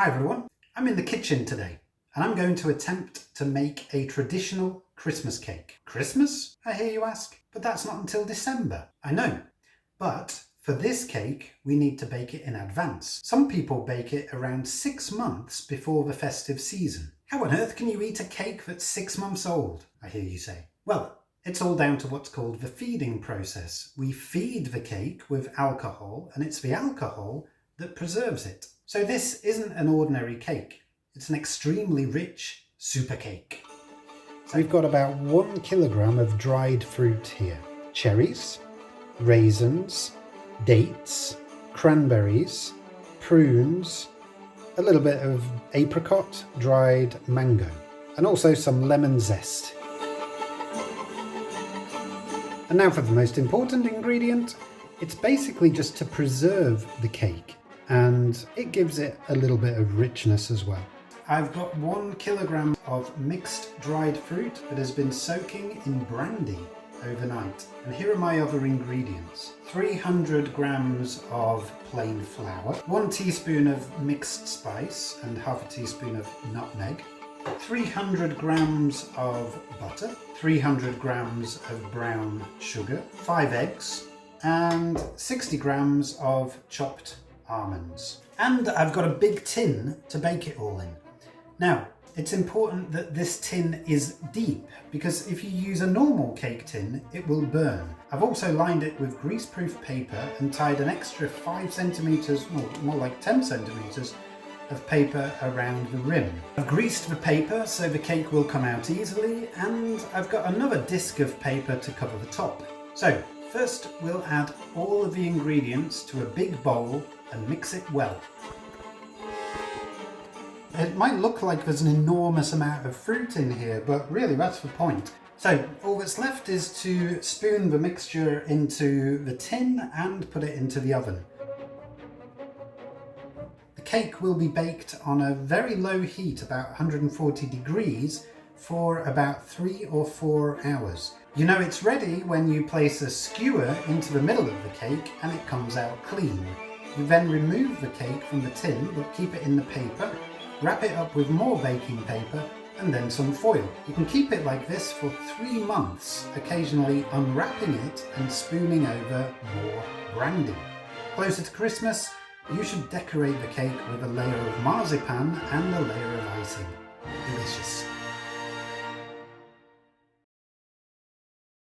Hi everyone, I'm in the kitchen today and I'm going to attempt to make a traditional Christmas cake. Christmas, I hear you ask? But that's not until December. I know, but for this cake we need to bake it in advance. Some people bake it around 6 months before the festive season. How on earth can you eat a cake that's 6 months old, I hear you say? Well, it's all down to what's called the feeding process. We feed the cake with alcohol and it's the alcohol that preserves it. So this isn't an ordinary cake, it's an extremely rich super cake. So we've got about 1 kilogram of dried fruit here. Cherries, raisins, dates, cranberries, prunes, a little bit of apricot, dried mango, and also some lemon zest. And now for the most important ingredient. It's basically just to preserve the cake, and it gives it a little bit of richness as well. I've got 1 kilogram of mixed dried fruit that has been soaking in brandy overnight. And here are my other ingredients. 300 grams of plain flour, 1 teaspoon of mixed spice and half a teaspoon of nutmeg, 300 grams of butter, 300 grams of brown sugar, 5 eggs, and 60 grams of chopped almonds. And I've got a big tin to bake it all in. Now, it's important that this tin is deep, because if you use a normal cake tin, it will burn. I've also lined it with greaseproof paper and tied an extra 5 centimetres, more like 10 centimetres, of paper around the rim. I've greased the paper so the cake will come out easily, and I've got another disc of paper to cover the top. So, first we'll add all of the ingredients to a big bowl and mix it well. It might look like there's an enormous amount of fruit in here, but really that's the point. So all that's left is to spoon the mixture into the tin and put it into the oven. The cake will be baked on a very low heat, about 140 degrees, for about 3 or 4 hours. You know it's ready when you place a skewer into the middle of the cake and it comes out clean. You then remove the cake from the tin, but keep it in the paper, wrap it up with more baking paper and then some foil. You can keep it like this for 3 months, occasionally unwrapping it and spooning over more brandy. Closer to Christmas, you should decorate the cake with a layer of marzipan and a layer of icing. Delicious.